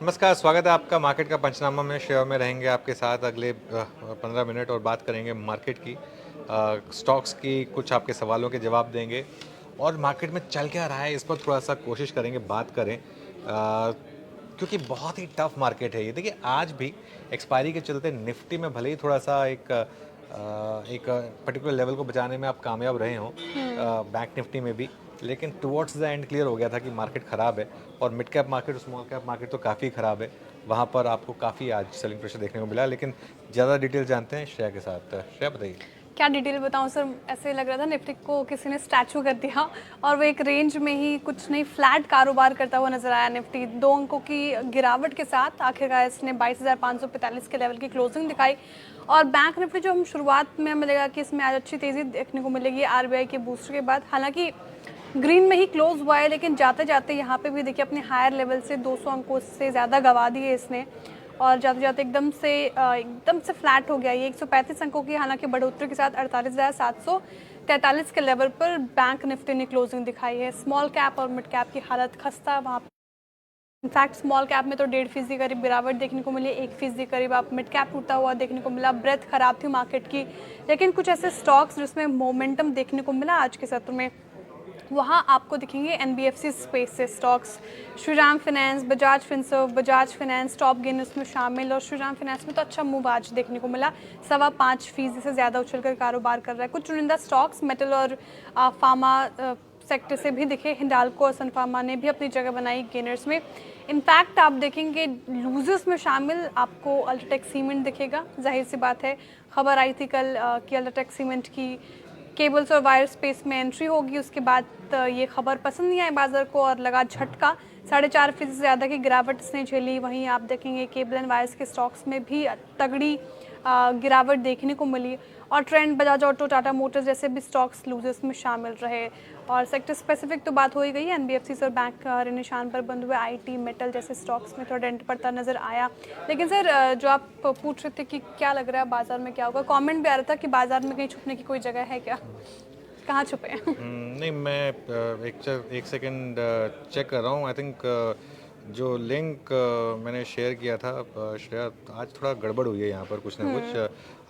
नमस्कार, स्वागत है आपका मार्केट का पंचनामा में। शेयर में रहेंगे आपके साथ अगले 15 मिनट और बात करेंगे मार्केट की, स्टॉक्स की, कुछ आपके सवालों के जवाब देंगे और मार्केट में चल क्या रहा है इस पर थोड़ा सा कोशिश करेंगे बात करें, क्योंकि बहुत ही टफ मार्केट है ये। देखिए आज भी एक्सपायरी के चलते निफ्टी में भले ही थोड़ा सा एक पर्टिकुलर लेवल को बचाने में आप कामयाब रहे हों, बैंक निफ्टी में भी, लेकिन टुवर्ड्स द एंड क्लियर हो गया था कि मार्केट ख़राब है और मिड कैप मार्केट और स्मॉल कैप मार्केट तो काफ़ी ख़राब है। वहाँ पर आपको काफ़ी आज सेलिंग प्रेशर देखने को मिला। लेकिन ज़्यादा डिटेल जानते हैं श्रेया के साथ। श्रेया बताइए। क्या डिटेल बताऊं सर। ऐसे लग रहा था निफ्टी को किसी ने स्टैचू कर दिया और वो एक रेंज में ही कुछ नहीं फ्लैट कारोबार करता हुआ नजर आया। निफ्टी 2 अंकों की गिरावट के साथ आखिरकार इसने 22,545 के लेवल की क्लोजिंग दिखाई। और बैंक निफ्टी जो हम शुरुआत में हमें लगा कि इसमें आज अच्छी तेजी देखने को मिलेगी आरबीआई के बूस्टर के बाद, हालांकि ग्रीन में ही क्लोज हुआ है, लेकिन जाते जाते यहाँ पे भी देखिए अपने हायर लेवल से 200 अंकों से ज़्यादा गंवा दिए इसने और जाते जाते एकदम से फ्लैट हो गया ये 135 अंकों की, हालांकि बढ़ोतरी के साथ 48,743 के लेवल पर बैंक निफ्टी ने क्लोजिंग दिखाई है। स्मॉल कैप और मिड कैप की हालत खस्ता वहाँ पर। इनफैक्ट स्मॉल कैप में तो 1.5% करीब गिरावट देखने को मिली, 1% करीब आप मिड कैप टूटा हुआ देखने को मिला। ब्रेथ खराब थी मार्केट की, लेकिन कुछ ऐसे स्टॉक्स जिसमें मोमेंटम देखने को मिला आज के सत्र में, वहाँ आपको दिखेंगे एनबीएफसी स्पेस से stocks. Shriram finance, Bajaj Finserv, Bajaj finance top gainers में शामिल। और श्रीराम फाइनेंस में तो अच्छा मूव आज देखने को मिला, 5.25% से ज़्यादा उछलकर कारोबार कर रहा है। कुछ चुनिंदा स्टॉक्स मेटल और फार्मा सेक्टर से भी दिखे। हिंडाल्को और सनफार्मा ने भी अपनी जगह बनाई गेनर्स में। इनफैक्ट आप देखेंगे लूजर्स में शामिल आपको अल्ट्राटेक सीमेंट दिखेगा। जाहिर सी बात है, खबर आई थी कल कि अल्ट्राटेक सीमेंट की केबल्स और वायर स्पेस में एंट्री होगी। उसके बाद ये खबर पसंद नहीं आई बाजार को और लगा झटका। 4.5% से ज़्यादा की गिरावट इसने झेली। वहीं आप देखेंगे केबल एंड वायर्स के स्टॉक्स में भी तगड़ी गिरावट देखने को मिली। और trend, Bajaj auto, Tata Motors जैसे भी स्टॉक्स लूजर्स में शामिल रहे। और सेक्टर स्पेसिफिक तो बात हो ही गई है। एनबीएफसी और बैंक हरे निशान पर बंद हुए। आईटी, मेटल जैसे स्टॉक्स में थोड़ा डेंट पड़ता नजर आया। लेकिन सर जो आप पूछ रहे थे कि क्या लग रहा है बाजार में क्या होगा, कमेंट भी आ रहा था कि बाजार में कहीं छुपने की कोई जगह है क्या, कहाँ छुपे हैं? नहीं, मैं एक सेकंड चेक कर रहा हूँ। आई थिंक जो लिंक मैंने शेयर किया था, श्रेया, आज थोड़ा गड़बड़ हुई है यहाँ पर कुछ ना कुछ।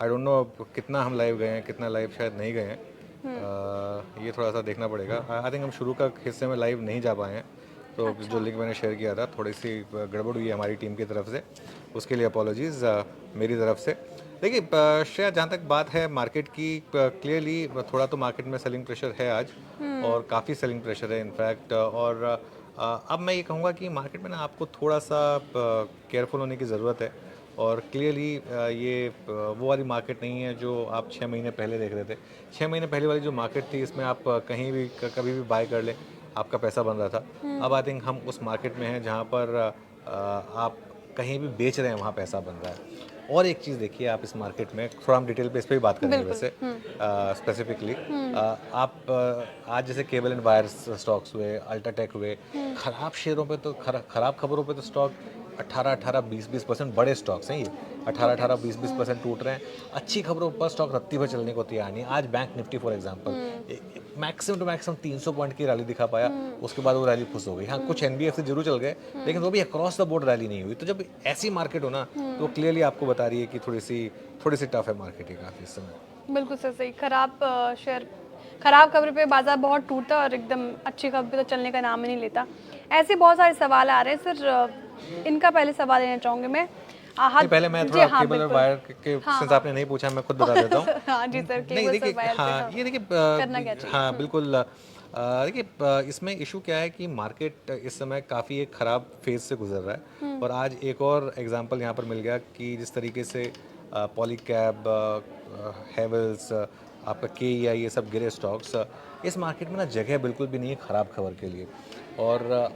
आई डोंट नो कितना हम लाइव गए हैं, कितना लाइव शायद नहीं गए हैं। ये थोड़ा सा देखना पड़ेगा। आई थिंक हम शुरू का हिस्से में लाइव नहीं जा पाए हैं, तो अच्छा। जो लिंक मैंने शेयर किया था थोड़ी सी गड़बड़ हुई है हमारी टीम की तरफ से, उसके लिए अपॉलॉजीज़ मेरी तरफ से। देखिए श्रेया, जहाँ तक बात है मार्केट की, क्लियरली थोड़ा तो मार्केट में सेलिंग प्रेशर है आज और काफ़ी सेलिंग प्रेशर है इनफैक्ट। और अब मैं ये कहूँगा कि मार्केट में ना आपको थोड़ा सा केयरफुल होने की ज़रूरत है। और क्लियरली ये वो वाली मार्केट नहीं है जो आप 6 महीने पहले देख रहे थे। 6 महीने पहले वाली जो मार्केट थी, इसमें आप कहीं भी कभी भी बाय कर लें, आपका पैसा बन रहा था। अब आई थिंक हम उस मार्केट में हैं जहाँ पर आप कहीं भी बेच रहे हैं, वहाँ पैसा बन रहा है। और एक चीज़ देखिए आप इस मार्केट में, थोड़ा हम डिटेल पे इस पर भी बात करेंगे बिल्कुल। वैसे स्पेसिफिकली। आप आज जैसे केबल एंड वायर स्टॉक्स हुए, अल्ट्राटेक हुए, खराब शेयरों पे तो खराब खबरों पे तो स्टॉक 18-20% बड़े स्टॉक्स हैं ये, 18-20% टूट रहे हैं। अच्छी खबरों पर स्टॉक रत्ती भर चलने को तैयार नहीं। आज bank Nifty for example maximum to maximum 300 point की रैली दिखा पाया, उसके बाद वो रैली फुस हो गई। हाँ, कुछ एनबीएफसी जरूर चल गए, लेकिन वो भी अक्रॉस द बोर्ड रैली नहीं हुई। तो जब ऐसी मार्केट हो ना, तो क्लियरली आपको बता रही है कि थोड़ी सी टफ है मार्केट ये काफ़ी इस समय। बिल्कुल सर सही। खराब खबर पे बाजार बहुत टूटता और एकदम अच्छी खबर पे तो चलने का नाम ही नहीं लेता। ऐसे बहुत सारे सवाल आ रहे हैं सर, इनका पहले सवाल लेना चाहूँगी मैं। नहीं, पहले मैं थोड़ा केबल और वायर के सिंस आपने नहीं पूछा, मैं खुद बता देता हूँ। हाँ जी सर, नहीं केबल देखिए, और वायर पे हाँ हाँ, ये देखिए, करना क्या चाहिए? हाँ बिल्कुल। देखिए इसमें इशू क्या है कि मार्केट इस समय काफ़ी एक ख़राब फेज से गुजर रहा है। और आज एक और एग्जांपल यहाँ पर मिल गया कि जिस तरीके से पॉलीकैब, हैवेल्स, आपका KEI, ये सब गिरे स्टॉक्स, इस मार्केट में ना जगह बिल्कुल भी नहीं है ख़राब खबर के लिए। और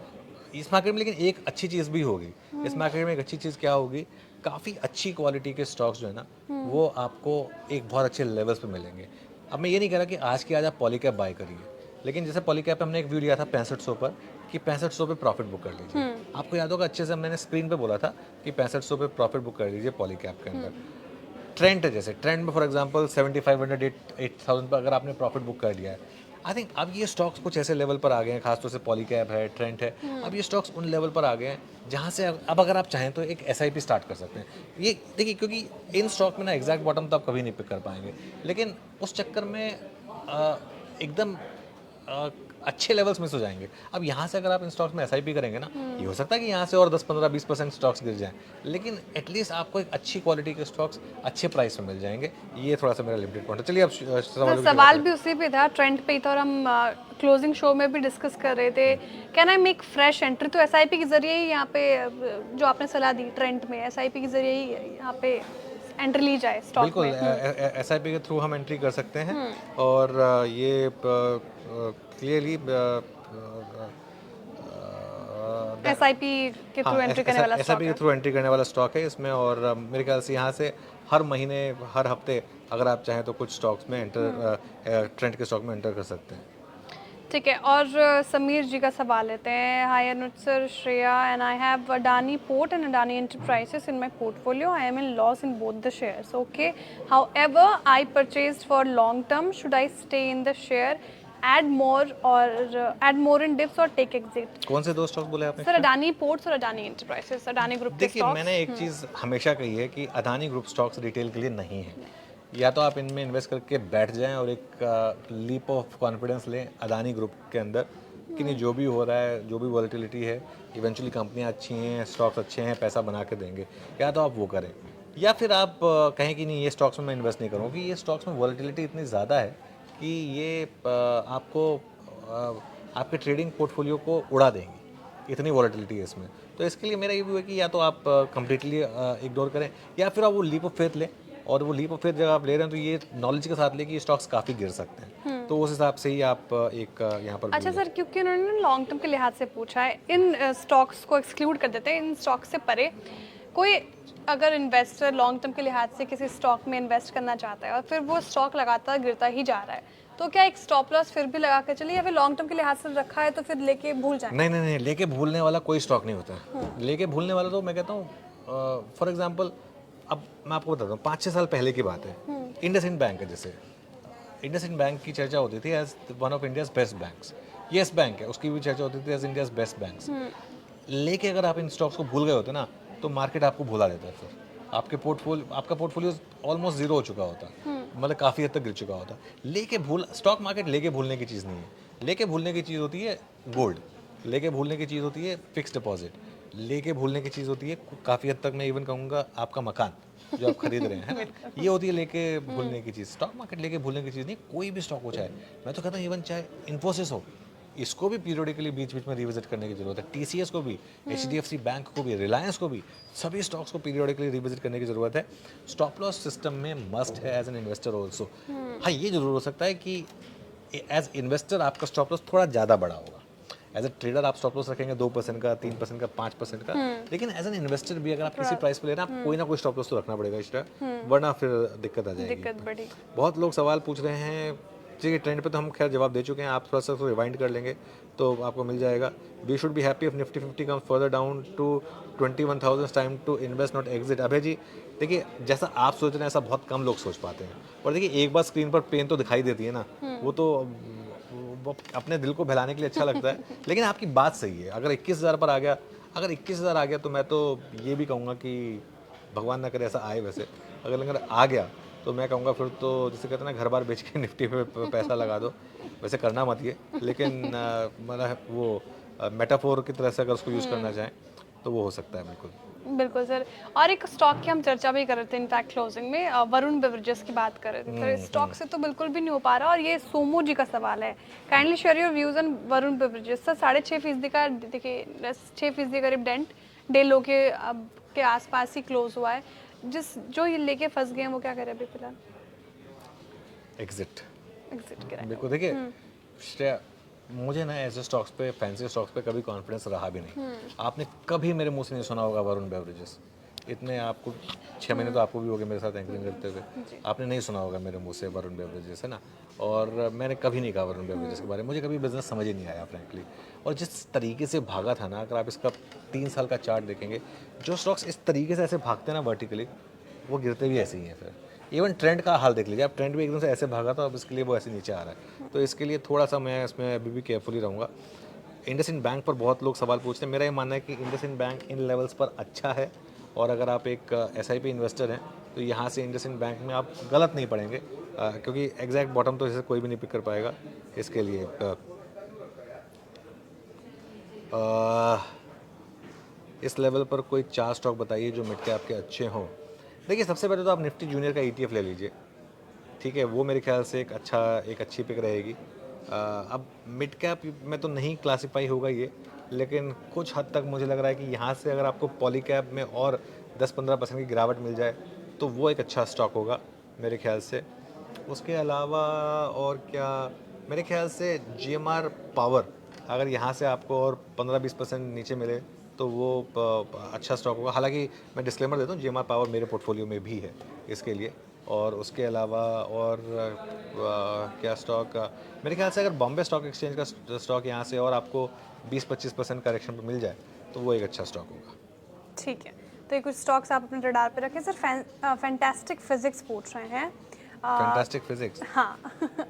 इस मार्केट में लेकिन एक अच्छी चीज़ भी होगी। इस मार्केट में एक अच्छी चीज़ क्या होगी, काफ़ी अच्छी क्वालिटी के स्टॉक्स जो है ना, वो आपको एक बहुत अच्छे लेवल्स पे मिलेंगे। अब मैं ये नहीं कह रहा कि आज की आज आप पॉलीकैब बाय करिए, लेकिन जैसे पॉलीकैब पे हमने एक व्यू लिया था 6500 पर, कि 6500 पे प्रॉफिट बुक कर लीजिए। आपको याद होगा अच्छे से, हमने स्क्रीन पे बोला था कि 6500 पे प्रॉफिट बुक कर लीजिए पॉलीकैब के अंदर। ट्रेंड है, जैसे ट्रेंड में फॉर एग्जांपल 7500 8000 पर अगर आपने प्रॉफिट बुक कर लिया है, आई थिंक अब ये स्टॉक्स कुछ ऐसे लेवल पर आ गए हैं, खासतौर से पॉलीकैब है, ट्रेंट है, अब ये स्टॉक्स उन लेवल पर आ गए हैं जहाँ से अब अगर आप चाहें तो एक एसआईपी स्टार्ट कर सकते हैं। ये देखिए, क्योंकि इन स्टॉक में ना एग्जैक्ट बॉटम तो आप कभी नहीं पिक कर पाएंगे, लेकिन उस चक्कर में एकदम अ, अच्छे लेवल्स मिस हो जाएंगे। अब यहाँ से अगर आप इन स्टॉक्स में एसआईपी करेंगे ना, ये हो सकता है कि यहाँ से और 10-15-20% स्टॉक्स गिर जाएं, लेकिन एटलीस्ट आपको एक अच्छी क्वालिटी के स्टॉक्स अच्छे प्राइस में मिल जाएंगे। ये थोड़ा सा मेरा लिमिटेड पॉइंट है। चलिए अब तो सवालों की सवाल भी उसी पे था, ट्रेंड पे ही था, और हम क्लोजिंग शो में भी डिस्कस कर रहे थे, can I make fresh entry? तो एसआईपी के जरिए ही यहाँ पे जो आपने सलाह दी ट्रेंड में, एसआईपी के जरिए ही यहाँ पे एंट्री ली जाए स्टॉक बिल्कुल में। एसआईपी के थ्रू हम एंट्री कर सकते हैं, और ये क्लियरली एसआईपी के थ्रू एंट्री करने वाला स्टॉक एसआईपी के है। थ्रू एंट्री करने वाला स्टॉक है इसमें, और मेरे ख्याल से यहाँ से हर महीने, हर हफ्ते अगर आप चाहें तो कुछ स्टॉक्स में ट्रेंड के स्टॉक में एंटर कर सकते हैं। ठीक है, और समीर जी का सवाल लेते हैं। Hi Anuj sir, Shreya and I have Adani port and Adani enterprises in my portfolio. I am in loss in both the shares. Okay, however I purchased for long term, should I stay in the share, add more in dips और take exit? कौन से दो stock बोले आपने? Sir Adani ports और Adani enterprises, Adani group के देखिए, stocks. मैंने एक चीज़ हमेशा कही है कि अदानी ग्रुप स्टॉक्स रिटेल के लिए नहीं है। या तो आप इनमें इन्वेस्ट करके बैठ जाएं और एक लीप ऑफ कॉन्फिडेंस लें अदानी ग्रुप के अंदर कि नहीं, जो भी हो रहा है, जो भी वॉलेटिलिटी है, इवेंचुअली कंपनियां अच्छी हैं, स्टॉक्स अच्छे हैं, पैसा बना के देंगे। या तो आप वो करें, या फिर आप कहें कि नहीं, ये स्टॉक्स में मैं इन्वेस्ट नहीं करूँगा, क्योंकि ये स्टॉक्स में वॉलेटिलिटी इतनी ज़्यादा है कि ये आपको आपके ट्रेडिंग पोर्टफोलियो को उड़ा देंगी, इतनी वॉलेटिलिटी है इसमें। तो इसके लिए मेरा ये भी है कि या तो आप कम्प्लीटली इग्नोर करें, या फिर आप वो लीप ऑफ फेथ लें, और वो लीप ऑफ फेथ जब आप ले रहे हैं तो ये नॉलेज के साथ लें कि ये स्टॉक्स काफ़ी गिर सकते हैं, तो उस हिसाब से ही आप एक यहाँ पर। अच्छा सर, क्योंकि उन्होंने लॉन्ग टर्म के लिहाज से पूछा है, इन स्टॉक्स को एक्सक्लूड कर देते हैं, इन स्टॉक्स से परे कोई अगर इन्वेस्टर लॉन्ग टर्म के लिहाज से किसी स्टॉक में इन्वेस्ट करना चाहता है और फिर वो स्टॉक लगातार गिरता ही जा रहा है, तो क्या एक स्टॉप लॉस फिर भी लगा के चलिए, या फिर लॉन्ग टर्म के लिहाज से रखा है तो फिर लेके भूल जाए? नहीं नहीं नहीं, लेके भूलने वाला कोई स्टॉक नहीं होता है। लेके भूलने वाला तो मैं कहता हूँ, फॉर एग्जांपल, अब मैं आपको बताता हूँ, 5-6 साल पहले की बात है। इंडसइंड बैंक है, जैसे इंडसइंड बैंक की चर्चा होती थी as one of India's best banks. Yes Bank है, उसकी भी चर्चा होती थी एज इंडियाज बेस्ट बैंक्स। लेके अगर आप इन स्टॉक्स को भूल गए होते ना, तो मार्केट आपको भुला देता है, फिर आपका पोर्टफोलियो ऑलमोस्ट जीरो हो चुका होता, मतलब काफ़ी हद तक गिर चुका होता। स्टॉक मार्केट लेके भूलने की चीज़ नहीं है। लेके भूलने की चीज़ होती है गोल्ड, लेके भूलने की चीज़ होती है फिक्स डिपॉजिट, लेके भूलने की चीज़ होती है काफ़ी हद तक मैं इवन कहूँगा आपका मकान जो आप खरीद रहे हैं, है ना, ये होती है लेके भूलने की चीज़। स्टॉक मार्केट लेके भूलने की चीज़ नहीं, कोई भी स्टॉक हो, चाहे मैं तो कहता हूँ इवन चाहे इन्फोसिस हो, इसको भी पीरियडिकली बीच बीच में रिविजिट करने की जरूरत है। टीसीएस को भी, एचडीएफसी बैंक को भी, रिलायंस को भी, सभी स्टॉक्स को पीरियडिकली रिविजिट करने की जरूरत है। स्टॉप लॉस सिस्टम में मस्ट है एज एन इन्वेस्टर ऑल्सो। हाँ, ये जरूर हो सकता है कि एज इन्वेस्टर आपका स्टॉप लॉस थोड़ा ज़्यादा बड़ा होगा। एज ए ट्रेडर आप स्टॉप लॉस रखेंगे 2% का, 3% का, 5% का, लेकिन एज एन इन्वेस्टर भी अगर आप किसी प्राइस पे ले रहे हैं, आप कोई ना कोई स्टॉप लॉस तो रखना पड़ेगा एक्स्ट्रा, वरना फिर दिक्कत आ जाएगी। दिक्कत बड़ी। बहुत लोग सवाल पूछ रहे हैं, ठीक है, ट्रेंड पे तो हम खैर जवाब दे चुके हैं, आप थोड़ा सा रिवाइंड कर लेंगे तो आपको मिल जाएगा। We should be happy if Nifty 50 comes further down to 21,000 time to invest not exit. Abhay ji, देखिए, जैसा आप सोच रहे हैं ऐसा बहुत कम लोग सोच पाते हैं, और देखिए एक बार स्क्रीन पर पेन तो दिखाई देती है ना, वो तो वो अपने दिल को बहलाने के लिए अच्छा लगता है। लेकिन आपकी बात सही है, अगर 21,000 पर आ गया, अगर 21,000 आ गया, तो मैं तो ये भी कहूँगा कि भगवान ना करे ऐसा आए, वैसे अगर आ गया तो मैं कहूँगा फिर तो जैसे कहते हैं ना, घर बार बेच के निफ्टी पे पैसा लगा दो। वैसे करना मत ये, लेकिन मतलब वो मेटाफोर की तरह से अगर उसको यूज़ करना चाहें तो वो हो सकता है। बिल्कुल बिल्कुल सर, और एक स्टॉक की हम चर्चा भी कर रहे थे इनफैक्ट क्लोजिंग में, वरुण बेवरेजेस की बात कर रहे थे सर। स्टॉक से तो बिल्कुल भी नहीं हो पा रहा, और ये सोमू जी का सवाल है, kindly share your views on Varun beverages. Sir 6.5% का, देखिए 6% करीब डेंट डे लो के आसपास ही क्लोज हुआ है। जो ये लेके फंस गए हैं वो क्या करें अभी फिलहाल? एग्जिट करें। बिल्कुल। देखिए श्रेया, मुझे ना ऐसे स्टॉक्स पे, फैंसी स्टॉक्स पे कभी कॉन्फिडेंस रहा भी नहीं। आपने कभी मेरे मुंह से नहीं सुना होगा वरुण बेवरेजेस। इतने आपको 6 महीने तो आपको भी हो गए मेरे साथ एंकरिंग करते हुए, आपने नहीं सुना होगा मेरे मुंह से वरुण बेवरेजेस, है ना। और मैंने कभी नहीं कहा वरुण बेवरेजेस के बारे में, मुझे कभी बिजनेस समझ ही नहीं आया फ्रैंकली। और जिस तरीके से भागा था ना, अगर आप इसका 3 साल का चार्ट देखेंगे, जो स्टॉक्स इस तरीके से ऐसे भागते हैं ना वर्टिकली, वो गिरते भी ऐसे ही हैं। फिर इवन ट्रेंड का हाल देख लीजिए, अब ट्रेंड भी एकदम से ऐसे भागा था, अब इसके लिए वो ऐसे नीचे आ रहा है। तो इसके लिए थोड़ा सा मैं इसमें अभी भी केयरफुली रहूँगा। इंडसइंड बैंक पर बहुत लोग सवाल पूछते हैं, मेरा ये मानना है कि इंडसइंड बैंक इन लेवल्स पर अच्छा है, और अगर आप एक SIP इन्वेस्टर हैं तो यहाँ से इंडसइंड बैंक में आप गलत नहीं पड़ेंगे, क्योंकि एग्जैक्ट बॉटम तो इसे कोई भी नहीं पिक कर पाएगा। इसके लिए इस लेवल पर कोई 4 स्टॉक बताइए जो मिड कैप के अच्छे हों। देखिए, सबसे पहले तो आप निफ्टी जूनियर का ETF ले लीजिए, ठीक है, वो मेरे ख्याल से एक अच्छी पिक रहेगी। अब मिड कैप में तो नहीं क्लासीफाई होगा ये, लेकिन कुछ हद तक मुझे लग रहा है कि यहाँ से अगर आपको पॉली कैप में और 10-15% की गिरावट मिल जाए तो वो एक अच्छा स्टॉक होगा मेरे ख्याल से। उसके अलावा और क्या, मेरे ख्याल से GMR पावर, अगर यहाँ से आपको और 15-20% नीचे मिले तो वो अच्छा स्टॉक होगा। हालांकि मैं डिस्क्लेमर देता हूँ, GMR पावर मेरे पोर्टफोलियो में भी है इसके लिए। और उसके अलावा और क्या स्टॉक, मेरे ख्याल से अगर बॉम्बे स्टॉक एक्सचेंज का स्टॉक यहाँ से और आपको 20-25% करेक्शन पर मिल जाए तो वो एक अच्छा स्टॉक होगा। ठीक है, तो ये कुछ स्टॉक्स आप अपने रडार पे रखें। सर फैंटास्टिक फिजिक्स पूछ रहे हैं। फैंटास्टिक फिजिक्स, हाँ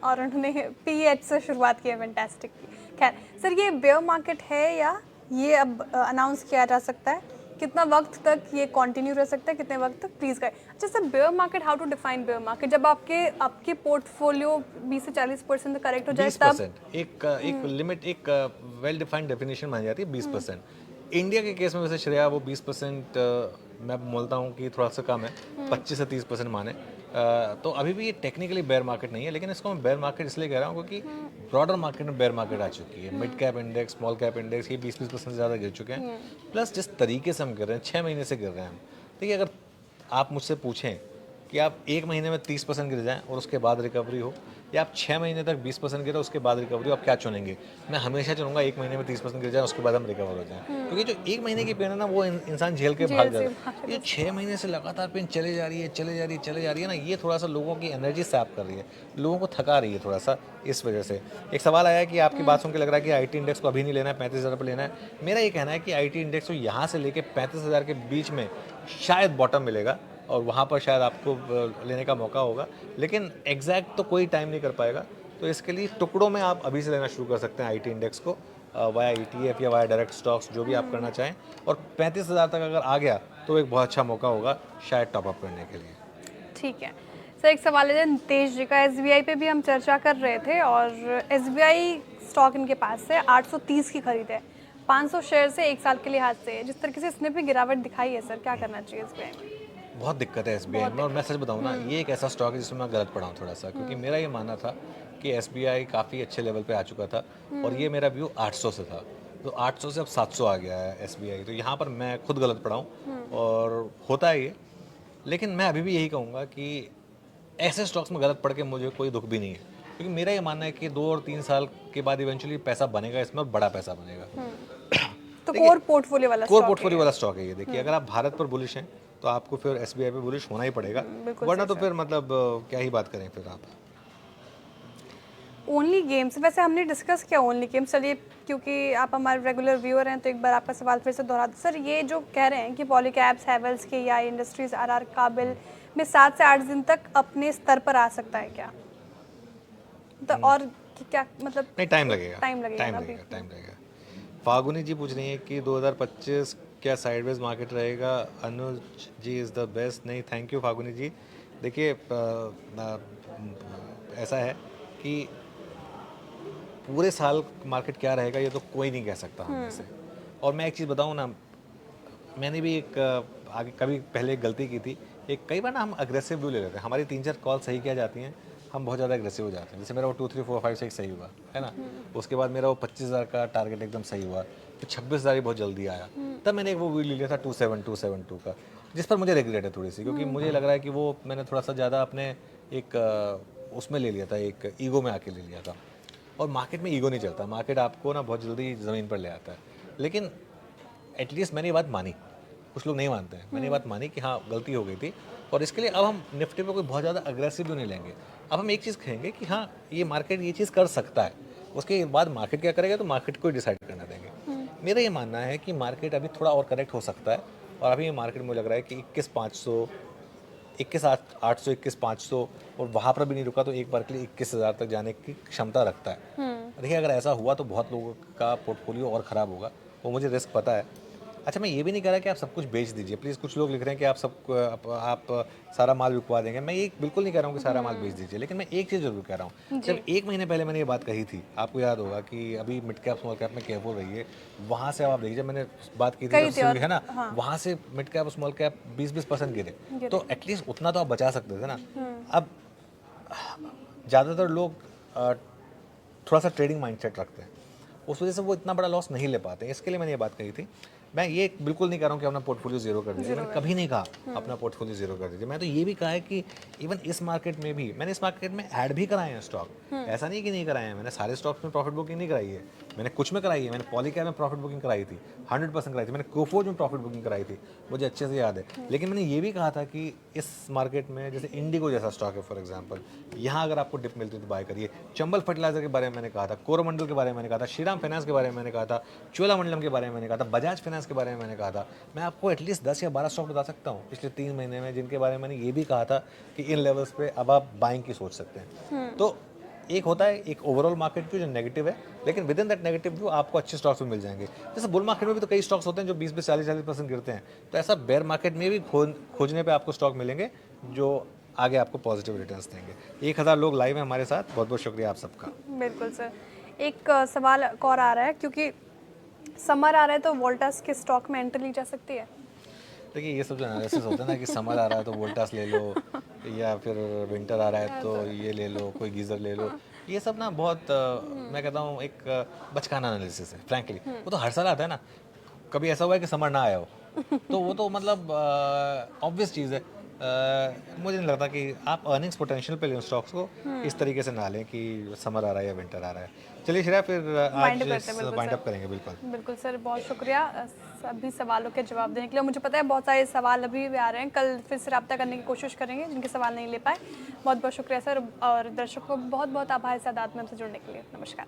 और उन्होंने PH से शुरुआत की है फैंटास्टिक की। खैर सर, ये बेयर मार्केट है या ये अब अनाउंस किया जा सकता है? कितना वक्त तक ये कंटिन्यू रह सकता है, कितने वक्त तक, प्लीज़ करें। अच्छा sir, bear market, how to define bear market? जब आपके पोर्टफोलियो 20 से 40% करेक्ट हो जाए तब 20%, एक लिमिट, एक वेल डिफाइंड डेफिनेशन मानी जाती है 20%। इंडिया के केस में वैसे श्रेया वो 20% मैं बोलता हूँ कि थोड़ा सा कम है, 25 से 30% माने। तो अभी भी ये टेक्निकली बेयर मार्केट नहीं है, लेकिन इसको मैं बेयर मार्केट इसलिए कह रहा हूँ क्योंकि ब्रॉडर मार्केट में बेयर मार्केट आ चुकी है। Mid cap index, small cap index, ये 20-20% से ज़्यादा गिर चुके हैं। प्लस जिस तरीके से हम गिर रहे हैं, 6 महीने से गिर रहे हैं हम। देखिए, अगर आप मुझसे पूछें कि आप 1 महीने में 30% गिर जाएं और उसके बाद रिकवरी हो, या आप 6 महीने तक 20% गिरे उसके बाद रिकवरी हो, आप क्या चुनेंगे? मैं हमेशा चुनूंगा 1 महीने में 30% गिर जाए उसके बाद हम रिकवर हो जाएं, क्योंकि जो 1 महीने की पेन है ना, वो इंसान झेल के भाग जाता है। ये 6 महीने से लगातार पेन चले जा रही है, चले जा रही है, चले जा रही है ना, ये थोड़ा सा लोगों की एनर्जी सैप कर रही है, लोगों को थका रही है थोड़ा सा। इस वजह से एक सवाल आया कि आपकी बात सुन के लग रहा है कि IT इंडेक्स को अभी नहीं लेना है, 35,000 पर लेना है। मेरा ये कहना है कि IT इंडेक्स को यहाँ से लेके 35,000 के बीच में शायद बॉटम मिलेगा, और वहाँ पर शायद आपको लेने का मौका होगा, लेकिन एग्जैक्ट तो कोई टाइम नहीं कर पाएगा। तो इसके लिए टुकड़ों में आप अभी से लेना शुरू कर सकते हैं IT इंडेक्स को, वाया ETF या वाया डायरेक्ट स्टॉक्स, जो भी आप करना चाहें। और 35,000 तक अगर आ गया तो एक बहुत अच्छा मौका होगा शायद टॉप अप करने के लिए। ठीक है सर, एक सवाल है नितेश जी का। SBI पे भी हम चर्चा कर रहे थे, और SBI स्टॉक इनके पास है, 830 की खरीद है, 500 शेयर से 1 साल के लिए हाथ से है। जिस तरीके से इसने भी गिरावट दिखाई है सर, क्या करना चाहिए SBI में? बहुत दिक्कत है SBI में, और मैं सच बताऊँ ना, ये एक ऐसा स्टॉक है जिसमें मैं गलत पड़ा हूँ थोड़ा सा, क्योंकि मेरा ये मानना था कि SBI काफ़ी अच्छे लेवल पे आ चुका था, और ये मेरा व्यू 800 से था, तो 800 से अब 700 आ गया है SBI। तो यहाँ पर मैं खुद गलत पड़ा हूँ, और होता है ये। लेकिन मैं अभी भी यही कहूँगा कि ऐसे स्टॉक्स में गलत पड़ के मुझे कोई दुख भी नहीं है, क्योंकि मेरा ये मानना है कि 2 और 3 साल के बाद इवेंचुअली पैसा बनेगा इसमें, और बड़ा पैसा बनेगा। तो कोर पोर्टफोलियो वाला कोर स्टॉक पोर्टफोलियो वाला स्टॉक है ये। देखिए, अगर आप भारत पर बुलिश हैं तो आपको फिर SBI पे बुलिश होना ही पड़ेगा, वरना तो फिर मतलब क्या ही बात करें फिर आप। ओनली गेम्स, वैसे हमने डिस्कस किया ओनली गेम्स, चलिए क्योंकि आप हमारे रेगुलर व्यूअर हैं तो एक बार आपका सवाल फिर से दोहरा दूं। सर, ये जो कह रहे हैं कि पॉलीकैब्स, हैवेल्स के या इंडस्ट्रीज RR काबिल में 7 से 8 दिन तक अपने स्तर पर आ सकता है क्या? तो और क्या मतलब? नहीं, टाइम लगेगा, टाइम लगेगा ना अभी। टाइम लगेगा। फागुनी जी पूछ रही हैं कि 2025 क्या साइडवेज मार्केट रहेगा? अनुज जी इज़ द बेस्ट। नहीं, थैंक यू फागुनी जी। देखिए, ऐसा है कि पूरे साल मार्केट क्या रहेगा ये तो कोई नहीं कह सकता हम से। और मैं एक चीज़ बताऊँ ना, मैंने भी एक आगे कभी पहले एक गलती की थी। कई बार ना हम अग्रेसिव व्यू ले लेते हैं, हमारी 3-4 कॉल सही किया जाती हैं, हम बहुत ज़्यादा अग्रेसिव हो जाते हैं। जैसे मेरा वो 2, 3, 4, 5, 6 सही हुआ है ना, उसके बाद मेरा वो 25,000 का टारगेट एकदम सही हुआ, फिर 26,000 ही बहुत जल्दी आया, तब मैंने एक वो व्यू ले लिया था 27,272 का, जिस पर मुझे रिग्रेट है थोड़ी सी, क्योंकि मुझे लग रहा है कि वो मैंने थोड़ा सा ज़्यादा अपने एक उसमें ले लिया था, एक ईगो में आके ले लिया था। और मार्केट में ईगो नहीं चलता, मार्केट आपको ना बहुत जल्दी ज़मीन पर ले आता है। लेकिन एटलीस्ट मैंने ये बात मानी, कुछ लोग नहीं मानते हैं, मैंने ये बात मानी कि हाँ गलती हो गई थी, और इसके लिए अब हम निफ्टी पे कोई बहुत ज़्यादा अग्रेसिव भी नहीं लेंगे। अब हम एक चीज़ कहेंगे कि हाँ ये मार्केट ये चीज़ कर सकता है, उसके बाद मार्केट क्या करेगा तो मार्केट को डिसाइड करना देंगे। मेरा ये मानना है कि मार्केट अभी थोड़ा और करेक्ट हो सकता है, और अभी ये मार्केट मुझे लग रहा है कि 21,500 21,800 21,500 और वहाँ पर भी नहीं रुका तो एक बार के लिए 21,000 तक जाने की क्षमता रखता है। देखिए अगर ऐसा हुआ तो बहुत लोगों का पोर्टफोलियो और ख़राब होगा, वो मुझे रिस्क पता है। अच्छा, मैं ये भी नहीं कह रहा कि आप सब कुछ बेच दीजिए प्लीज़। कुछ लोग लिख रहे हैं कि आप सारा माल बिकवा देंगे। मैं ये बिल्कुल नहीं कह रहा हूँ कि सारा माल बेच दीजिए, लेकिन मैं एक चीज़ ज़रूर कह रहा हूँ। जी। जब 1 महीने पहले मैंने ये बात कही थी, आपको याद होगा कि अभी मिड कैप स्मॉल कैप में केयरफुल रहिए। वहाँ से अब आप देखिए, जब मैंने बात की थी कही जब थी शुरू और है ना, हाँ, वहाँ से मिड कैप स्मॉल कैप 20-20% गिरे। गिरे। तो एटलीस्ट उतना तो आप बचा सकते थे ना। अब ज़्यादातर लोग थोड़ा सा ट्रेडिंग माइंडसेट रखते हैं, उस वजह से वो इतना बड़ा लॉस नहीं ले पाते हैं। इसके लिए मैंने ये बात कही थी। मैं ये बिल्कुल नहीं कह रहा हूँ कि अपना पोर्टफोलियो जीरो कर दीजिए, मैंने कभी नहीं कहा अपना पोर्टफोलियो जीरो कर दीजिए। मैं तो ये भी कहा है कि इवन इस मार्केट में भी मैंने इस मार्केट में ऐड भी कराए हैं स्टॉक, ऐसा नहीं कि नहीं कराए हैं। मैंने सारे स्टॉक्स में प्रॉफिट बुकिंग नहीं कराई है, मैंने कुछ में कराई है। मैंने पॉलीकैब में प्रॉफिट बुकिंग कराई थी, 100% कराई थी। मैंने कोफोर्ज में प्रॉफिट बुकिंग कराई थी, मुझे अच्छे से याद है। लेकिन मैंने ये भी कहा था कि इस मार्केट में जैसे इंडिगो जैसा स्टॉक है फॉर एग्जाम्पल, यहाँ अगर आपको डिप मिलती है तो बाय करिए। चंबल फर्टिलाइजर के बारे में मैंने कहा था, कोरोमंडल के बारे में मैंने कहा था, श्रीराम फाइनेंस के बारे में मैंने कहा था, चोलामंडलम के बारे में मैंने कहा था, बजाज फाइनेंस के बारे में मैंने कहा था। मैं आपको एटलीस्ट 10 या 12 स्टॉक बता सकता हूँ पिछले 3 महीने में, जिनके बारे में मैंने ये भी कहा था कि इन लेवल्स पे अब आप बाइंग की सोच सकते हैं। तो एक होता है एक ओवरऑल मार्केट व्यू जो नेगेटिव है, लेकिन with in that negative view आपको अच्छे स्टॉक्स भी मिल जाएंगे। जैसे बुल मार्केट में भी तो कई स्टॉक्स होते हैं जो 20-20 40-40% गिरते हैं, तो ऐसा बेयर मार्केट में भी खोजने पे आपको स्टॉक मिलेंगे जो आगे आपको पॉजिटिव रिटर्न्स देंगे। 1,000 लोग लाइव हैं हमारे साथ, बहुत बहुत शुक्रिया आप सबका। बिल्कुल सर। एक सवाल और आ रहा है, क्योंकि समर आ रहा है तो वोल्टास के स्टॉक में एंट्री ली जा सकती है? देखिए ये सब जो एनालिसिस होता है ना कि समर आ रहा है तो वोल्टास ले लो, या फिर विंटर आ रहा है तो ये ले लो, कोई गीज़र ले लो, ये सब ना बहुत मैं कहता हूँ एक बचकाना एनालिसिस है फ्रैंकली। वो तो हर साल आता है ना, कभी ऐसा हुआ है कि समर ना आया हो? तो वो तो मतलब ऑब्वियस चीज़ है। मुझे नहीं लगता कि आप अर्निंग्स पोटेंशियल पे लें स्टॉक्स को, इस तरीके से ना लें कि समर आ रहा है या विंटर आ रहा है। चलिए श्रेया, फिर वाइंड आज अप करते हैं, बिल्कुल वाइंड सर। अप करेंगे बिल्कुल। बिल्कुल सर, बहुत शुक्रिया सभी सवालों के जवाब देने के लिए। मुझे पता है बहुत सारे सवाल अभी भी आ रहे हैं, कल फिर से रब्ता करने की कोशिश करेंगे जिनके सवाल नहीं ले पाए। बहुत बहुत शुक्रिया सर, और दर्शकों को बहुत बहुत आभार सादात में हमसे जुड़ने के लिए। नमस्कार।